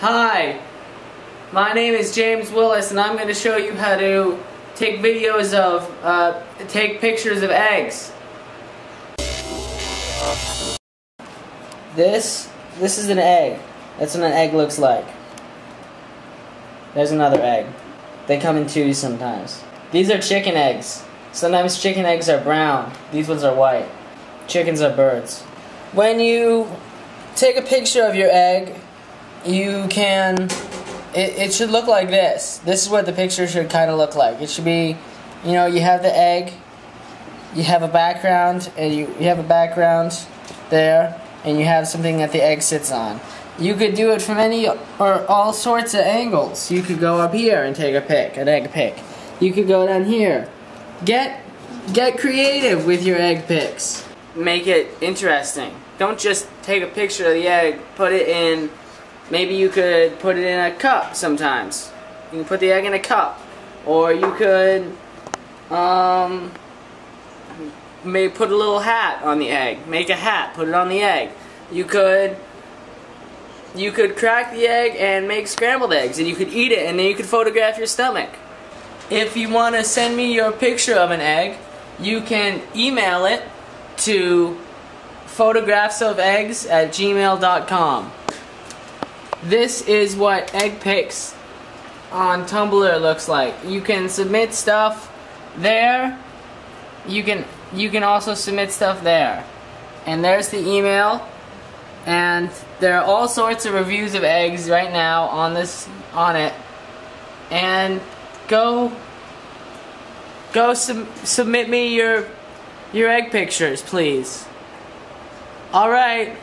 Hi, my name is James Willis and I'm going to show you how to take videos of, take pictures of eggs. This is an egg. That's what an egg looks like. There's another egg. They come in twos sometimes. These are chicken eggs. Sometimes chicken eggs are brown. These ones are white. Chickens are birds. When you take a picture of your egg, you can, it should look like this. This is what the picture should kind of look like. It should be, you know, you have the egg, you have a background, and you have a background there, and you have something that the egg sits on. You could do it from any or all sorts of angles. You could go up here and take a pic, an egg pic. You could go down here. Get creative with your egg pics. Make it interesting. Don't just take a picture of the egg, put it in, maybe you could put it in a cup sometimes. You can put the egg in a cup. Or you could maybe put a little hat on the egg. Make a hat, put it on the egg. You could crack the egg and make scrambled eggs, and you could eat it, and then you could photograph your stomach. If you want to send me your picture of an egg, you can email it to photographsofeggs@gmail.com. This is what egg pics on Tumblr looks like. You can submit stuff there. You can also submit stuff there. And there's the email. And there are all sorts of reviews of eggs right now on it. And go submit me your egg pictures, please. All right.